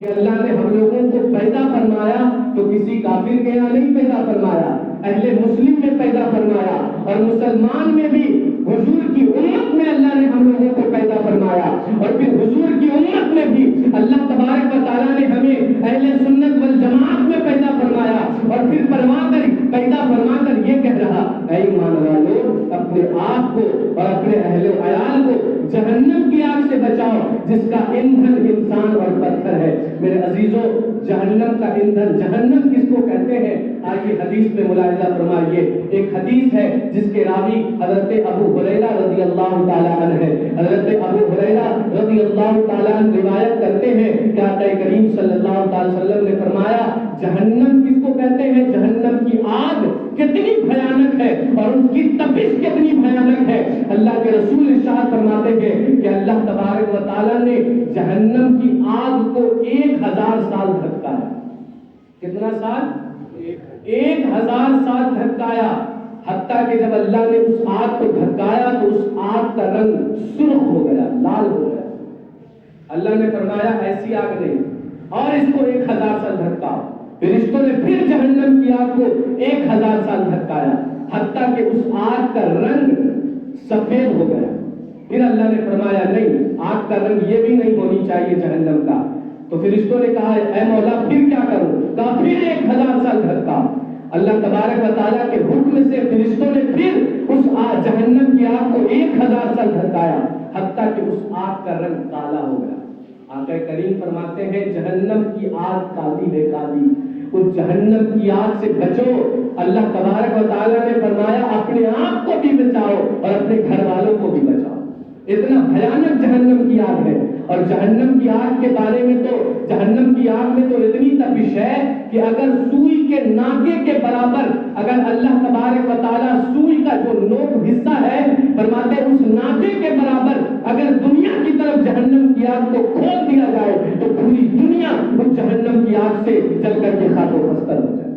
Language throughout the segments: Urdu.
کہ اللہ نے ہم لوگوں کو پیدا فرمایا تو کسی کافر کے یہاں نہیں پیدا فرمایا، اہل مسلم میں پیدا فرمایا، اور مسلمان میں بھی حضور کی امت میں اللہ نے ہم لوگوں کو پیدا فرمایا، اور پھر حضور کی امت میں بھی اللہ تبارک و تعالیٰ نے ہمیں اہل سنت والجماعت میں پیدا فرمایا، اور پھر پیدا فرما کر یہ کہہ رہا، اے ایمان والو اپنے آپ کو اور اپنے اہل و عیال کو جہنم کی آگ سے بچاؤ جس کا ایندھن انسان اور پتھر ہے۔ میرے عزیزوں، جہنم کا ایندھن، جہنم کس کو کہتے ہیں؟ آئیے حدیث میں ملاحظہ فرمائیے۔ ایک حدیث ہے جس کے راوی حضرت ابو ہریرہ رضی اللہ تعالیٰ عنہ ہے۔ حضرت ابو ہریرہ رضی اللہ تعالیٰ عنہ روایت کرتے ہیں کہ آقا کریم صلی اللہ تعالی وسلم نے فرمایا، جہنم کس کو کہتے ہیں؟ جہنم کی آگ کتنی بھیانک ہے اور اس کی تپش کتنی بھیانک ہے۔ اللہ کے رسول ارشاد فرماتے ہیں کہ اللہ تبارک و تعالیٰ نے جہنم کی آگ کو 1000 سال دھکایا۔ کتنا سال؟ 1000 سال دھکایا، حتیٰ کہ جب اللہ نے اس آگ کو دھکایا تو اس آگ کا رنگ سرخ ہو گیا، لال ہو گیا۔ اللہ نے فرمایا ایسی آگ نہیں، اور اس کو 1000 سال دھکاؤ۔ فرشتوں نے پھر جہنم کی آگ کو 1000 سال دھکایا، حتیٰ کہ اس آگ کا رنگ سفید ہو گیا۔ پھر اللہ نے فرمایا نہیں، آگ کا رنگ یہ بھی نہیں ہونی چاہیے جہنم کا۔ تو فرشتوں نے کہا اے مولا پھر کیا کروں؟ کہا پھر 1000 سال دھکا۔ اللہ تبارک و تعالیٰ کے حکم سے فرشتوں نے پھر اس جہنم کی آگ کو 1000 سال دھکایا، حتیٰ کہ اس آگ کا رنگ کالا ہو گیا۔ آقا کریم فرماتے ہیں جہنم کی آگ کالی ہے، کالی، اس جہنم کی آگ سے بچو۔ اللہ تبارک و تعالیٰ نے فرمایا اپنے آپ کو بھی بچاؤ اور اپنے گھر والوں کو بھی بچاؤ۔ اتنا بھیانک جہنم کی آگ ہے۔ اور جہنم کی آگ کے بارے میں تو، جہنم کی آگ میں تو اتنی تپش ہے کہ اگر سوئی کے ناکے کے برابر، اگر اللہ تبارک و تعالیٰ سوئی کا جو نوک حصہ ہے فرماتے اس ناکے کے برابر اگر دنیا کی طرف جہنم کی آگ کو کھول دیا جائے تو پوری دنیا اس جہنم کی آگ سے جل کر کے خاک و خستر ہو جائے۔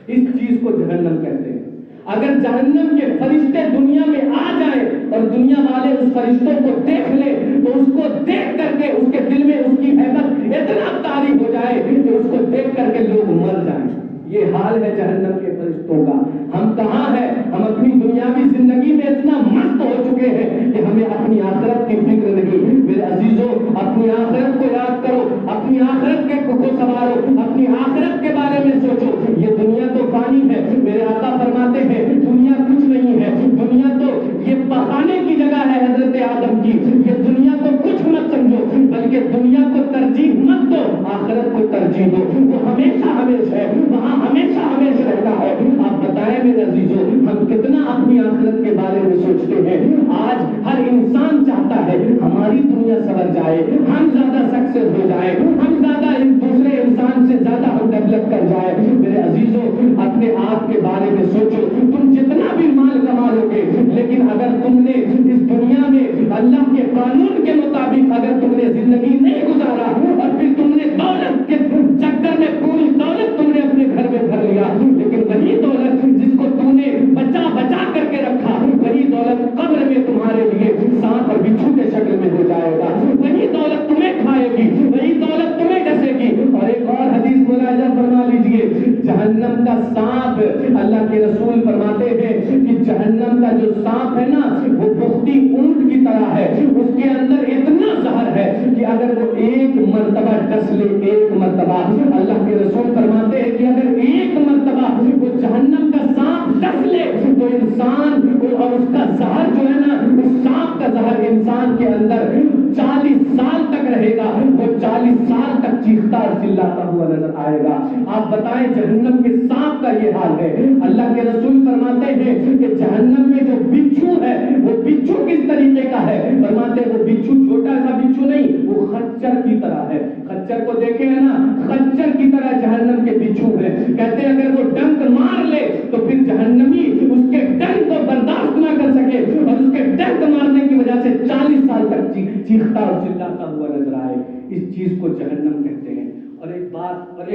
اس چیز کو جہنم کہتے ہیں۔ اگر جہنم کے فرشتے دنیا میں آ جائیں اور دنیا والے اس فرشتوں کو دیکھ لیں تو اس کو دیکھ کر کے اس کے دل میں اس کی ہیبت اتنا طاری ہو جائے کہ اس کو دیکھ کر کے لوگ مر جائیں۔ یہ حال ہے جہنم کے فرشتوں کا۔ ہم کہاں ہیں؟ ہم اپنی دنیاوی زندگی میں اتنا مست ہو چکے ہیں کہ ہمیں اپنی آخرت کی فکر نہیں۔ میرے عزیزوں، اپنی آخرت کو یاد کرو، اپنی آخرت کے کو سنوارو، اپنی آخرت کے بارے میں سوچو۔ یہ دنیا تو فانی ہے، میرے آقا فرماتے ہیں دنیا کچھ نہیں ہے، دنیا تو یہ بخانے کی جگہ ہے حضرت آدم کی۔ یہ دنیا کو کچھ مت سمجھو، بلکہ دنیا کو ترجیح مت دو، آخرت کو ترجیح دو۔ وہ ہمیشہ ہمیشہ ہے، وہاں ہمیشہ ہمیشہ رہتا ہے۔ آپ بتائیں میرے عزیزوں، ہم کتنا اپنی آخرت کے بارے میں سوچتے ہیں؟ آج ہر انسان چاہتا ہے ہماری دنیا سنور جائے، ہم زیادہ سکسیس ہو جائے، ہم زیادہ دوسرے انسان سے زیادہ ہم ڈیولپ کر جائے۔ میرے عزیزوں، اپنے آپ کے بارے میں سوچو، تم جتنا بھی مال کما لو گے لیکن اگر تم نے اس دنیا میں اللہ کے قانون کے مطابق اگر تم نے زندگی نہیں گزارا اور پھر تم نے دولت کے چکر میں پوری دولت تم نے اپنے گھر میں بھر لیا، لیکن وہی دولت جس کو تم نے بچا کر کے رکھا، وہی دولت قبر میں تمہارے لیے سانپ اور بچھو کے شکل میں ہو جائے گا۔ وہی دولت تمہیں کھائے گی، وہی دولت تمہیں ڈسے گی۔ اور ایک اور حدیث ملاحظہ فرما لیجئے، جہنم کا سانپ، اللہ کے رسول فرماتے ہیں کہ جہنم کا جو سانپ ہے نا وہ بختی اونٹ کی طرح ہے، اس کے اندر اتنا زہر ہے کہ اگر وہ ایک مرتبہ ڈس لے، ایک مرتبہ، اللہ کے رسول فرماتے ہیں کہ اگر ایک مرتبہ وہ جہنم کا سانپ ڈس لے تو انسان اور اس کا زہر جو ہے نا، اس سانپ کا زہر انسان کے اندر 40 سال تک رہے گا، وہ 40 سال تک چیختا اور چلاتا ہوا نظر آئے گا۔ آپ بتائیں جہنم کے سانپ کا یہ حال ہے۔ اللہ کے رسول فرماتے ہیں کہ جہنم میں جو بچھو ہے وہ بچھو کس طریقے کا ہے؟ فرماتے ہیں وہ بچھو چھوٹا سا بچھو نہیں، وہ خچر کی طرح ہے۔ خچر کو دیکھے ہیں نا، خچر کی طرح جہنم کے بچھو ہے۔ کہتے ہیں اگر وہ ڈنک مار لے تو پھر جہنمی اس کے ڈنک کو برداشت نہ کر سکے اور اس کے ڈنک مارنے کی وجہ سے 40 سال تک چیختا اور چلاتا ہوا نظر آئے۔ اس چیز کو جہنم کہتے ہیں۔ اور ایک بات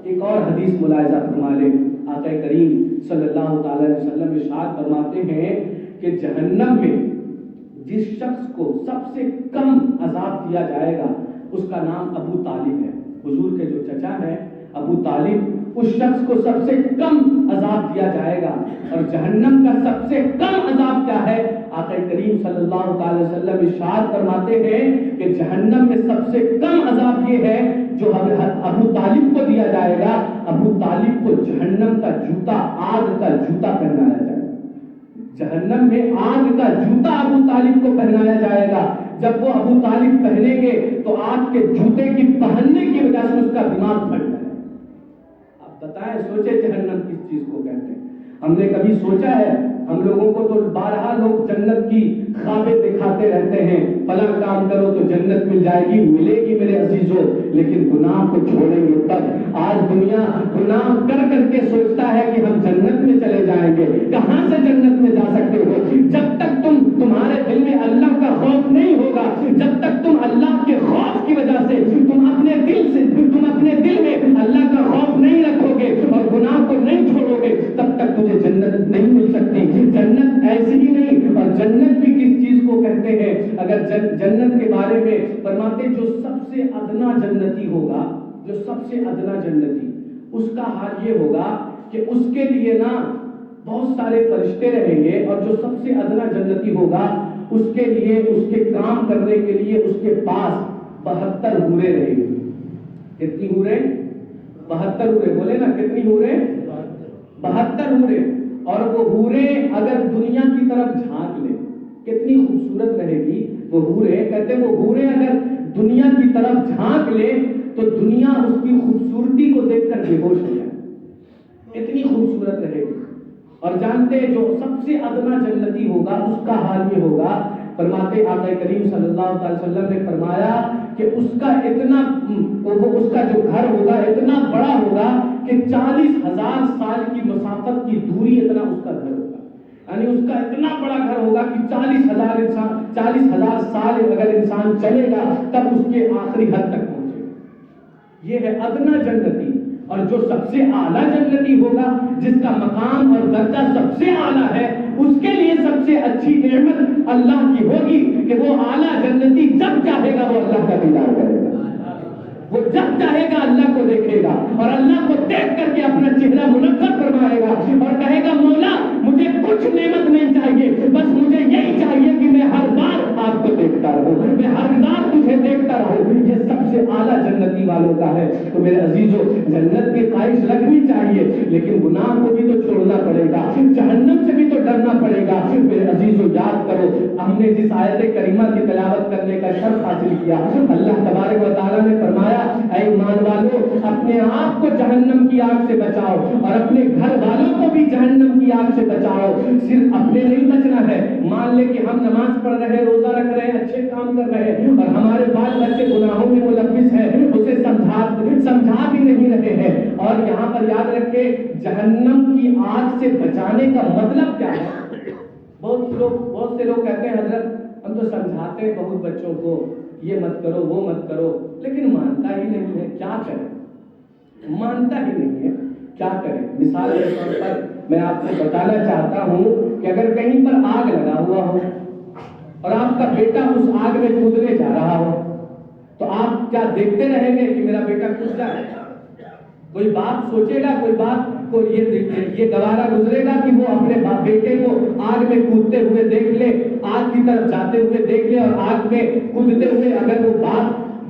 ایک اور حدیث ملاحظہ فرما لیں، آقا کریم صلی اللہ تعالی علیہ وسلم ارشاد فرماتے ہیں کہ جہنم میں جس شخص کو سب سے کم عذاب دیا جائے گا اس کا نام ابو طالب ہے۔ پوچھا ہے ابو طالب اس شخص کو سب سے کم عذاب دیا جائے گا اور جہنم کا سب سے کم عذاب کیا ہے؟ آقا کریم صلی اللہ تعالی وسلم ارشاد فرماتے ہیں کہ جہنم میں سب سے کم عذاب یہ ہے جو ابو طالب کو دیا جائے گا. ابو طالب کو جہنم کا جوتا، آگ کا جوتا پہنایا جائے گا. جہنم میں آگ کا جوتا ابو طالب کو پہنایا جائے گا. جب وہ ابو طالب پہنیں گے تو آگ کے جوتے کی پہننے کی وجہ سے اس کا دماغ پھٹ جائے گا. آپ بتائیں، سوچے جہنم کس چیز کو کہتے ہیں؟ ہم نے کبھی سوچا ہے؟ ہم لوگوں کو تو بارہا لوگ جنت کی خوابیں دکھاتے رہتے ہیں، فلاں کام کرو تو جنت مل جائے گی، ملے گی میرے عزیزوں، لیکن گناہ کو چھوڑیں گے تب. آج دنیا گناہ کر کر کے سوچتا ہے کہ ہم جنت میں چلے جائیں گے. کہاں سے جنت میں جا سکتے ہو؟ جب تک تمہارے دل میں اللہ کا خوف نہیں ہوگا، جب تک تم اللہ کے خوف کی وجہ سے تم اپنے دل میں اللہ کا خوف نہیں رکھو گے اور گناہ کو نہیں چھوڑو گے، تب تک تجھے جنت نہیں مل سکتی. جنت ایسے ہی نہیں. اور جنت بھی کس چیز کو کہتے ہیں؟ اگر جنت کے بارے میں فرماتے جو سب سے ادنا جنتی ہوگا، جو سب سے ادنا جنتی، اس کا حال یہ ہوگا کہ اس کے لیے نا بہت سارے فرشتے رہیں گے، اور جو سب سے ادنا جنتی ہوگا اس کے لیے، اس کے کام کرنے کے لیے اس کے پاس 72 حوریں رہیں گی. کتنی حوریں؟ 72 حوریں. بولے نا کتنی حوریں؟ 72 حوریں. اور وہ حوریں اگر دنیا کی طرف جھانک لیں کتنی خوبصورت رہے گی وہ حوریں. کہتے ہیں وہ حوریں اگر دنیا کی طرف جھانک لیں تو دنیا اس کی خوبصورتی کو دیکھ کر بے ہوش ہو جائے. اتنی خوبصورت رہے گی. اور جانتے جو سب سے ادنا جنتی ہوگا اس کا حال یہ ہوگا، فرماتے آقا کریم صلی اللہ علیہ وسلم نے فرمایا کہ اس کا جو گھر ہوگا اتنا بڑا ہوگا کہ 40,000 سال کی مسافت کی دوری اتنا اس کا گھر ہوگا. یعنی اس کا اتنا بڑا گھر ہوگا کہ 40,000 سال اگر انسان چلے گا تب اس کے آخری حد تک پہنچے گا. یہ ہے ادنا جنتی. اور جو سب سے اعلیٰ جنتی ہوگا، جس کا مقام اور درجہ سب سے اعلیٰ ہے، اس کے لیے سب سے اچھی نعمت اللہ کی ہوگی کہ وہ اعلیٰ جنتی جب چاہے گا وہ اللہ کا دیدار کرے گا. وہ جب چاہے گا اللہ کو دیکھے گا اور اللہ کو دیکھ کر کے اپنا چہرہ منور فرمائے گا اور کہے گا مولا مجھے کچھ نعمت نہیں چاہیے، بس مجھے یہی چاہیے کہ میں ہر بار آپ کو دیکھتا رہوں، میں ہر بار تجھے دیکھتا رہوں. یہ سب سے اعلیٰ جنتی والوں کا ہے. تو میرے عزیزوں، جنت کی خواہش رکھنی چاہیے لیکن گناہ کو بھی تو چھوڑنا پڑے گا، جہنم سے بھی تو ڈرنا پڑے گا. میرے عزیزوں یاد کرو، ہم نے جس آیت کریمہ کی تلاوت کرنے کا شرف حاصل کیا، اللہ تبارک و تعالیٰ نے فرمایا اے ایمان والو اپنے آپ کو جہنم کی آگ سے بچاؤ اور اپنے گھر والوں کو بھی جہنم کی آگ سے بچاؤ. صرف اپنے نہیں بچنا ہے. مان لے کہ ہم نماز پڑھ رہے ہیں، روزہ رکھ رہے ہیں، اچھے کام کر رہے ہیں اور ہمارے بال بچے گناہوں میں ملوث ہیں، اسے سمجھا بھی نہیں رہے ہیں. اور یہاں پر یاد رکھے جہنم کی آگ سے بچانے کا مطلب کیا ہے؟ بہت سے لوگ کہتے ہیں حضرت ہم تو سمجھاتے ہیں بہت بچوں کو یہ مت کرو وہ مت کرو، لیکن مانتا ہی نہیں ہے. کیا کریں؟ مانتا ہی نہیں ہے، کیا کریں؟ مثال کے طور پر میں آپ کو بتانا چاہتا ہوں کہ اگر کہیں پر آگ لگا ہوا ہو اور آپ کا بیٹا اس آگ میں کودنے جا رہا ہو تو آپ کیا دیکھتے رہیں گے کہ میرا بیٹا کود جائے؟ کوئی باپ سوچے گا، کوئی باپ کو یہ گوارا گزرے گا کہ وہ اپنے بیٹے کو آگ میں کودتے ہوئے دیکھ لے، آگ کی طرف جاتے ہوئے دیکھ لے اور آگ میں کودتے ہوئے اگر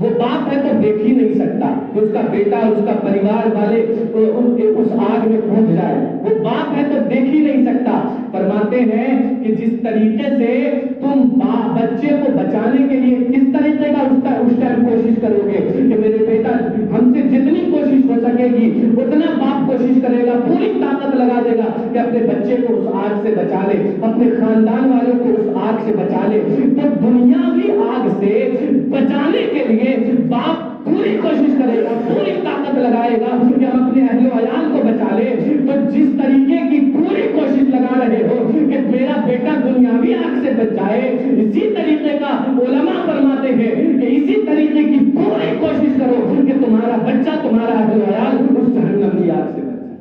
وہ باپ ہے تو دیکھ ہی نہیں سکتا کہ اس کا بیٹا اس کا پریوار والے اس آگ میں کود جائے. وہ باپ ہے تو دیکھ ہی نہیں سکتا. فرماتے ہیں کہ جس طریقے سے تم بچے کو بچانے کے لیے کس طریقے کا اس ٹائم کوشش کرو گے کہ میرے بیٹا ہم سے جتنی کوشش ہو سکے گی اتنا باپ کوشش کرے گا، پوری طاقت لگا دے گا کہ اپنے بچے کو اس آگ سے بچا لے، اپنے خاندان والوں کو اس آگ سے بچا لے. تو دنیاوی آگ سے بچانے کے لیے باپ پوری کوشش کرے گا، پوری طاقت لگائے گا کہ ہم اپنے اہل و عیال کو بچا لے. تو جس طریقے کی پوری کوشش لگا رہے ہو کہ میرا بیٹا دنیاوی آگ سے بچ جائے، اسی طریقے کا علماء فرماتے ہیں کہ اسی طریقے کی پوری کوشش کرو کہ تمہارا بچہ، تمہارا اہل و عیال اس جہنم کی آگ سے بچ جائے،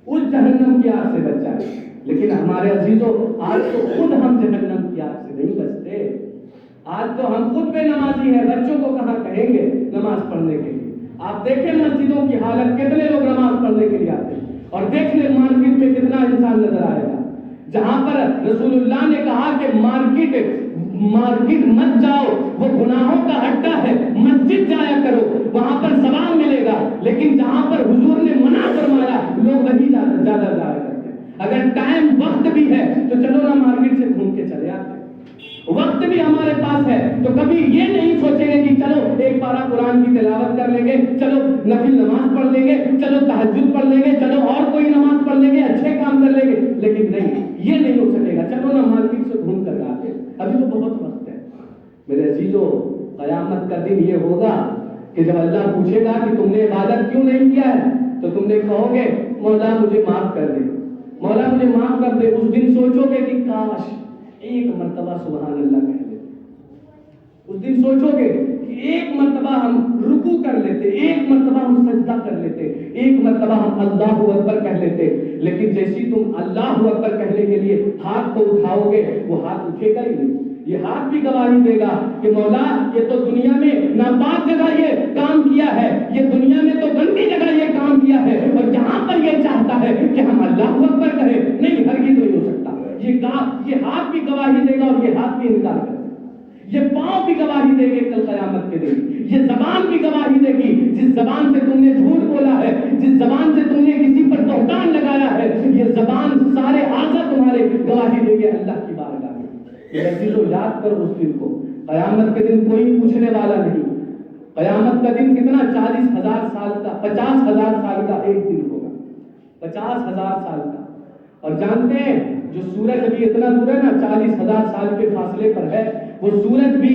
اس جہنم کی آگ سے بچ جائے. لیکن ہمارے عزیزوں آج تو خود ہم جہنم کی آگ سے نہیں بچتے. آج تو ہم خود بے نمازی ہیں، بچوں کو کہاں کہیں گے نماز پڑھنے کے لیے. آپ دیکھیں مسجدوں کی حالت، کتنے لوگ نماز پڑھنے کے لیے آتے ہیں، اور دیکھ لیں مارکیٹ میں کتنا انسان نظر آئے گا. جہاں پر رسول اللہ نے کہا کہ مارکیٹ مت جاؤ، وہ گناہوں کا اڈا ہے، مسجد جایا کرو، وہاں پر ثواب ملے گا. لیکن جہاں پر حضور نے منع فرمایا لوگ وہی زیادہ جایا کرتے ہیں. اگر ٹائم وقت بھی ہے تو چلو نا مارکیٹ سے گھوم کے چلے آتے ہیں. وقت بھی ہمارے پاس ہے تو کبھی یہ نہیں سوچیں گے کہ چلو ایک پارہ قرآن کی تلاوت کر لیں گے، چلو نفل نماز پڑھ لیں گے، چلو تہجد پڑھ لیں گے، چلو اور کوئی نماز پڑھ لیں گے، اچھے کام کر لیں گے. لیکن نہیں، یہ نہیں ہو سکے گا. چلو نا مارکیٹ سے گھوم کر آتے ہیں، ابھی تو بہت وقت ہے. میرے عزیزو، قیامت کا دن یہ ہوگا کہ جب اللہ پوچھے گا کہ تم نے عبادت کیوں نہیں کیا ہے، تو تم نے کہو گے مولا مجھے معاف کر دے، مولا مجھے معاف کر دے. اس دن سوچو گے کہ کاش ایک مرتبہ سبحان اللہ کہہ لیتے. اس دن سوچو گے کہ ایک مرتبہ ہم رکوع کر لیتے، ایک مرتبہ ہم سجدہ کر لیتے، ایک مرتبہ ہم اللہ اکبر کہہ لیتے. لیکن جیسی تم اللہ اکبر کہنے کے لیے ہاتھ کو اٹھاؤ گے، وہ ہاتھ اٹھے گا ہی نہیں. یہ ہاتھ بھی گواہی دے گا کہ مولا یہ تو دنیا میں ناپاک جگہ یہ کام کیا ہے، یہ دنیا میں تو گندی جگہ یہ کام کیا ہے، اور جہاں پر یہ چاہتا ہے کہ ہم اللہ اکبر کہیں، نہیں، ہرگز نہیں ہو سکتا. یہ ہاتھ بھی گواہی دے گا اور یہ ہاتھ بھی انکار کرے گا. یہ پاؤں بھی گواہی دے گے کل قیامت کے دن. یہ زبان بھی گواہی دے گی. جس زبان سے تم نے جھوٹ بولا ہے، جس زبان سے تم نے کسی پر بہتان لگایا ہے، یہ زبان سارے اعضاء تمہارے گواہی دے گے اللہ کی بارگاہ میں. یہ عزیزو یاد کرو اس دن کو. قیامت کے دن کوئی پوچھنے والا نہیں. قیامت کا دن کتنا 40,000 سال کا، 50,000 سال کا ایک دن ہوگا، 50,000 سال کا. اور جانتے ہیں جو سورج ابھی اتنا دور ہے نا، 40,000 سال کے فاصلے پر ہے، وہ سورج بھی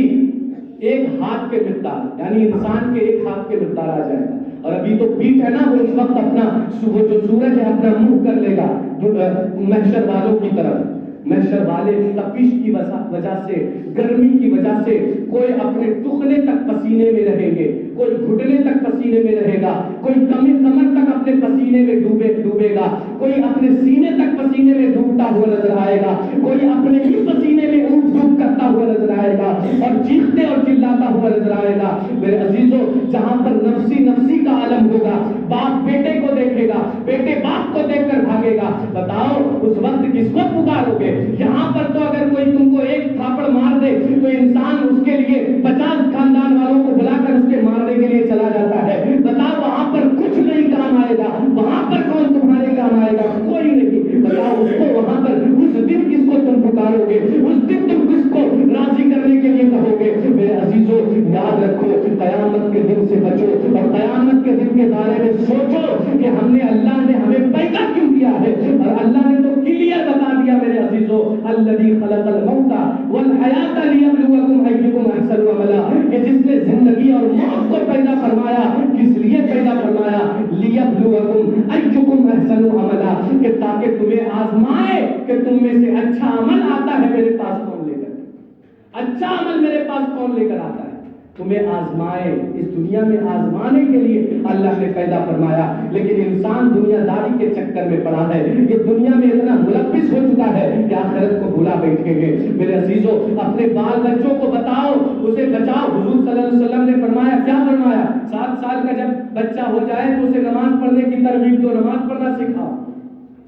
ایک ہاتھ کے مقدار، یعنی انسان کے ایک ہاتھ کے مقدار آ جائے گا. اور ابھی تو پیٹ ہے نا، وہ اس وقت اپنا جو سورج ہے اپنا منہ کر لے گا محشر والوں کی طرف. محشر والے تپش کی وجہ سے، گرمی کی وجہ سے کوئی اپنے ٹخنے تک پسینے میں رہیں گے، کوئی گھٹنے تک پسینے میں رہے گا، کوئی کمر تک اپنے پسینے میں ڈوبے گا، کوئی اپنے سینے تک پسینے میں ڈوبتا ہوا نظر آئے گا، کوئی اپنے ہی پسینے میں اونٹ ڈوب کرتا ہوا نظر آئے گا اور چیختے اور چلاتا ہوا نظر آئے گا. میرے عزیزو، جہاں پر نفسی نفسی کا عالم ہوگا، باپ بیٹے کو دیکھے گا، بیٹے باپ کو دیکھ کر بھاگے گا. بتاؤ اس وقت کس کو پکارو گے؟ یہاں پر تو اگر کوئی تم کو ایک تھاپڑ مار دے تو انسان اس کے لیے 50 خاندان والوں کو بلا کر اس کے مارنے کے لیے چلا جاتا ہے. بتاؤ وہاں پر کچھ نہیں کام آئے گا، وہاں پر کون تمہارے کام آئے گا؟ کوئی نہیں. بتاؤ اس کو وہاں پر اس دن کس کو تم پکارو گے؟ اس دن تم کس کو راضی کرنے کے لیے کہو گے؟ میرے عزیزو یاد رکھو، قیامت کے دن سے بچو اور قیامت کے دن کے بارے میں سوچو کہ ہم نے، اللہ نے ہمیں پیدا کیوں کیا ہے. اور اللہ نے تو کلیئر بتا دیا میرے عزیزو، الذی خلق الموت والحیات لیبلوکم ایکم احسن عملا، کہ جس نے زندگی اور موت کو پیدا فرمایا، کس لیے پیدا فرمایا؟ لیبلوکم ایکم احسن عملا، کہ تاکہ تمہیں آزمائے کہ تم میں سے اچھا عمل آتا ہے میرے پاس کون لے کر، اچھا عمل میرے پاس کون لے کر آتا ہے، تمہیں آزمائے. اس دنیا میں آزمانے کے لیے اللہ نے پیدا فرمایا. لیکن انسان دنیا داری کے چکر میں پڑا ہے، یہ دنیا میں اتنا ملبس ہو چکا ہے کہ آخرت کو بھولا بیٹھے گے. میرے عزیزو، اپنے بال بچوں کو بتاؤ، اسے بچاؤ. حضور صلی اللہ علیہ وسلم نے فرمایا، کیا فرمایا؟ 7 سال کا جب بچہ ہو جائے تو اسے نماز پڑھنے کی ترغیب دو، نماز پڑھنا سکھاؤ.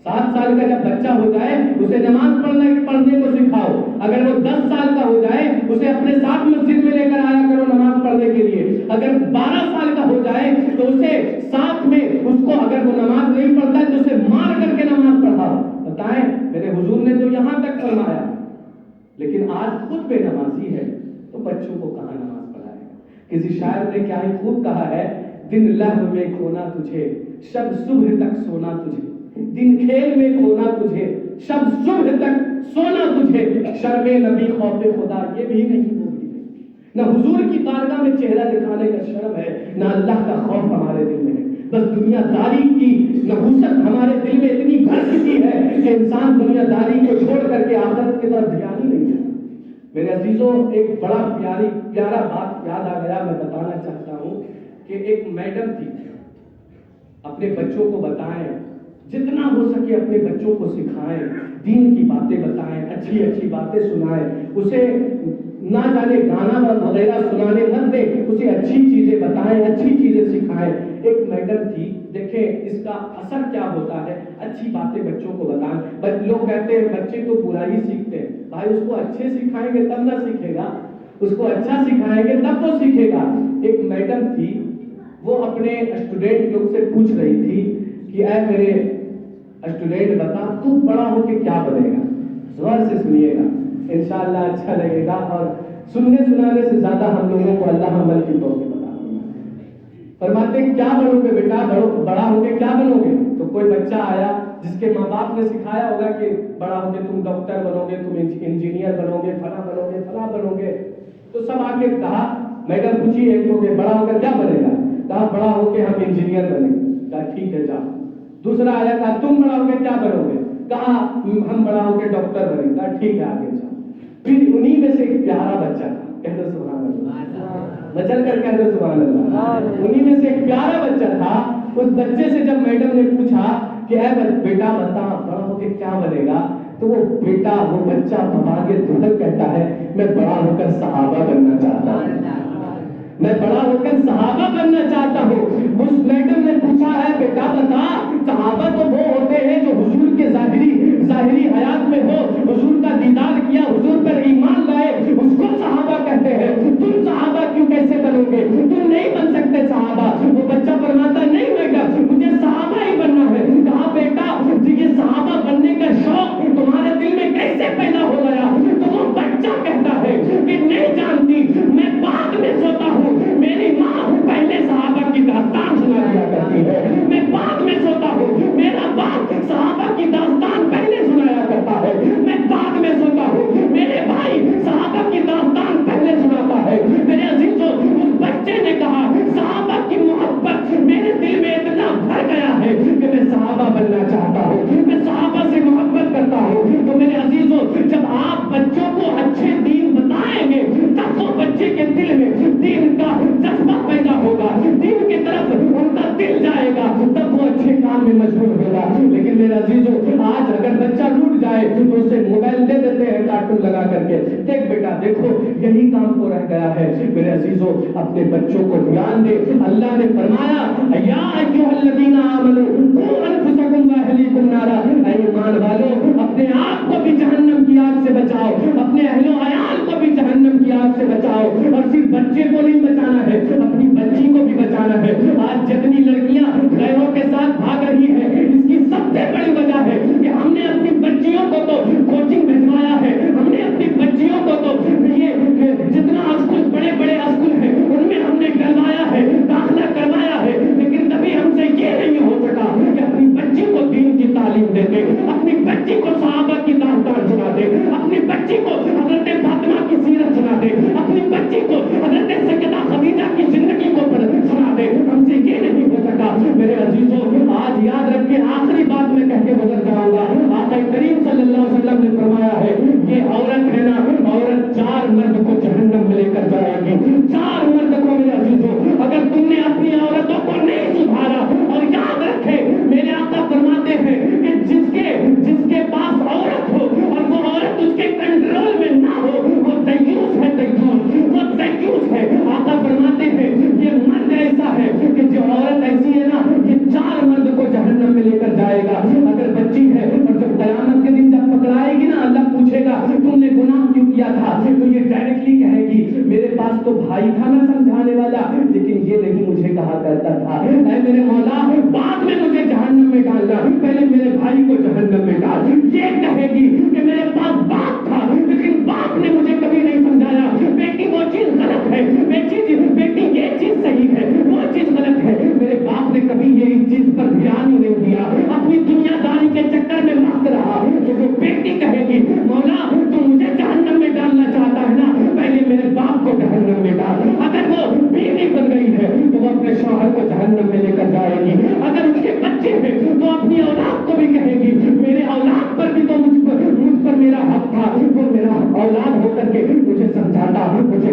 7 سال کا جب بچہ ہو جائے اسے نماز پڑھنے کو سکھاؤ. اگر وہ 10 سال کا ہو جائے اسے اپنے ساتھ مسجد میں لے کر آیا کرو نماز پڑھنے کے لیے. اگر 12 سال کا ہو جائے تو اسے ساتھ میں، اس کو اگر وہ نماز نہیں پڑھتا ہے تو اسے مار کر کے نماز پڑھاؤ. بتائیں، میرے حضور نے تو یہاں تک فرمایا. لیکن آج خود بے نمازی ہے تو بچوں کو کہاں نماز پڑھائے گا؟ کسی شاعر نے کیا ہی خوب کہا ہے، دن لہو میں کھونا تجھے، شب صبح تک سونا تجھے، دن کھیل میں کھونا تجھے، شب صبح تک سونا تجھے، شرم نبی خوف خدا یہ بھی نہیں ہوگی. نہ حضور کی بارگاہ میں چہرہ دکھانے کا شرم ہے، نہ اللہ کا خوف ہمارے دل میں ہے. بس دنیا داری کی نحوست ہمارے دل میں اتنی بھر چکی ہے کہ انسان دنیا داری کو چھوڑ کر کے آخرت کی طرف دھیان ہی نہیں ہے. میرے عزیزوں، ایک بڑا پیارا بات یاد آ گیا، میں بتانا چاہتا ہوں کہ ایک میڈم تھی، اپنے بچوں کو بتائیں، جتنا ہو سکے اپنے بچوں کو سکھائیں، دین کی باتیں بتائیں، اچھی اچھی باتیں سنائیں. اسے نہ جانے گانا وغیرہ سنانے مت دیں، اسے اچھی چیزیں بتائیں، اچھی چیزیں سکھائیں۔ ایک میڈم تھی، دیکھیں اس کا اثر کیا ہوتا ہے، اچھی باتیں بچوں کو بتائیں۔ لوگ کہتے ہیں بچے تو برا ہی سیکھتے ہیں، بھائی اس کو اچھے سکھائیں گے تب نہ سیکھے گا، اس کو اچھا سکھائیں گے تب وہ سیکھے گا۔ ایک میڈم تھی، وہ اپنے اسٹوڈنٹ لوگ سے پوچھ رہی تھی کہ اے میرے اسٹوڈنٹ بتا تو بڑا ہو کے کیا بنے گا؟ زور سے سنیے گا، انشاءاللہ اچھا لگے گا، اور سننے سنانے سے زیادہ ہم لوگوں کو اللہ عمل کی توفیق عطا فرمائے۔ فرماتے ہیں کیا بنو گے بیٹا، بڑا ہو کے کیا بنو گے؟ تو کوئی بچہ آیا جس کے ماں باپ نے سکھایا ہوگا کہ بڑا ہو کے تم ڈاکٹر بنو گے، تم انجینئر بنو گے، فلاں بنو گے، فلاں بنو گے۔ تو سب آ کے کہا، میڈم پوچھی ایک کو کہ بڑا ہو کر کیا بنے گا؟ کہا بڑا ہو کے ہم انجینئر بنیں گے۔ کہا ٹھیک ہے جاؤ۔ دوسرا آیا، کہا تم بڑا ہو کے کیا بنو گے؟ کہا ہم بڑا ہو کے ڈاکٹر بنیں گے۔ کہا ٹھیک ہے آگے جاؤ۔ پھر انہی میں سے ایک پیارا بچہ تھا، کہہ دو سبحان اللہ، بچل کر کہہ دو سبحان اللہ۔ انہی میں سے ایک پیارا بچہ تھا، اس بچے سے جب میڈم نے پوچھا کہ اے بیٹا بتا بڑا ہو کے کیا بنے گا، تو وہ بچہ بتا کے دھڑک کہتا ہے میں بڑا ہو کر صحابہ بننا چاہتا ہوں، میں بڑا ہو کر صحابہ بننا چاہتا ہوں۔ اس میڈم نے پوچھا ہے بیٹا بتا صحابہ تو وہ ہوتے ہیں جو حضور کے ظاہری حیات میں ہو، حضور کا دیدار کیا، حضور پر ایمان لائے، اس کو صحابہ کہتے ہیں۔ تم صحابہ کیوں کیسے بنو گے؟ تم نہیں بن سکتے صحابہ۔ وہ بچہ فرماتا نہیں میڈم مجھے صحابہ ہی بننا ہے۔ کہا بیٹا یہ صحابہ بننے کا شوق تمہارے دل میں کیسے پیدا ہو گیا؟ تو وہ بچہ کہتا ہے کہ نہیں جانتی، میں بعد میں سوتا ہوں، میری ماں پہلے صحابہ کی داستان سنا دیا کرتی ہے، میں بعد میں سوتا ہوں، میرا باپ صحابہ کی داستان پہلے سنایا کرتا ہے، میں بعد میں سوتا ہوں، میرے بھائی صحابہ کی داستان پہلے سناتا ہے۔ میرے عزیزوں اس بچے نے کہا صحابہ کی محبت میرے دل میں اتنا بھر گیا ہے کہ میں صحابہ بننا چاہتا ہوں، میں صحابہ سے محبت کرتا ہوں۔ تو میرے عزیزوں جب آپ بچوں کو اچھے دین بتائیں گے تب وہ بچے کے دل میں دین کا جذبہ پیدا ہوگا، دین کی طرف ان کا دل جائے گا، تب وہ اچھے کام میں مشغول ہوگا۔ لیکن میرے عزیزوں آج اگر بچہ روٹ جائے تو اسے موبائل دے دیتے ہیں کارٹون لگا کر کے، دیکھ بیٹا دیکھو یہی کام تو رہ گیا ہے۔ میرے عزیزوں اپنے بچوں کو دھیان دے، اللہ نے فرمایا یا ایھا الذین آمنوا قوا انفسکم واہلیکم نارا، اے ایمان والو اپنے آپ کو بھی جہنم کی آگ سے بچاؤ، اپنے اہل و عیال کو بھی جہنم کی آگ سے بچاؤ، اور صرف بچے کو نہیں بچانا ہے اپنی بچی کو بھی بچانا ہے۔ آج جتنی لڑکیاں غیروں کے ساتھ بھاگ رہی ہیں اس کی سب سے بڑی وجہ ہے کہ ہم نے اپنی بچیوں کو تو کوچنگ بھجوایا ہے، ہم نے اپنی بچیوں کو تو یہ جتنا اسکول بڑے بڑے اسکول ہیں ان میں ہم نے کروایا ہے، داخلہ کروایا ہے، لیکن کبھی ہم سے یہ نہیں ہو سکا کہ اپنی بچی کو دین کی تعلیم دے دے، اپنی بچی کو صحابہ کی داستان سنا دے، اپنی بچی کو حضرت فاطمہ کی سیرت سنا دے، اپنی بچی کو حضرت سیدہ خدیجہ کی زندگی کو سنا دے، ہم سے یہ نہیں ہو سکا۔ میرے عزیزوں آج یاد رکھ کے آخری بات میں کہہ کے گزر جاؤں گا، آقا کریم صلی اللہ علیہ وسلم نے فرمایا ہے یہ عورت ہے نا، عورت 4 مرد کو جہنم میں لے کر جائے گی، 4 مرد کو۔ میرے عزیزوں اگر تم نے اپنی عورتوں کو نہیں سدھارا، اور یاد رکھے میرے آقا فرماتے ہیں کہ جس کے پاس عورت ہو اور وہ عورت اس کے کنٹرول میں نہ ہو وہ دیوس ہے، وہ دیوس ہے۔ آقا فرماتے ہیں یہ مرد ایسا ہے کہ جو عورت ایسی ہے نا یہ 4 مرد کو جہنم میں لے کر جائے گا۔ اگر بچی ہے اور جب قیامت کے دن جب پکڑائے گی نا اللہ پوچھے گا تم نے گناہ کیوں کیا تھا، تو یہ ڈائریکٹلی کہے گی میرے پاس تو بھائی تھا نا سمجھانے والا، لیکن یہ نہیں مجھے کہا کرتا تھا، اے میرے مولا بعد میں مجھے جہنم میں ڈالنا، پہلے میرے بھائی کو جہنم میں ڈال۔ یہ کہے گی کہ میرے پاس باپ تھا لیکن باپ نے مجھے کبھی نہیں سمجھایا، بیٹی وہ چیز غلط ہے، بیٹی یہ چیز صحیح ہے، وہ چیز غلط ہے، میرے باپ نے کبھی یہ اس چیز پر دھیان ہی نہیں دیا، اپنی دنیا داری کے چکر میں مست رہا۔ تو وہ بیٹی کہے گی مولا تو مجھے جہنم میں ڈالنا چاہتا ہے نا، پہلے میرے باپ کو جہنم میں ڈال۔ اگر وہ بیوی بن گئی ہے تو وہ اپنے شوہر کو جہنم میں لے کر جائے گی، اگر اس کے بچے ہیں تو اپنی اولاد کو بھی کہے گی میرے اولاد پر بھی تو مجھ پر میرا حق تھا، وہ میرا اولاد ہو کر کے مجھے سمجھاتا، مجھے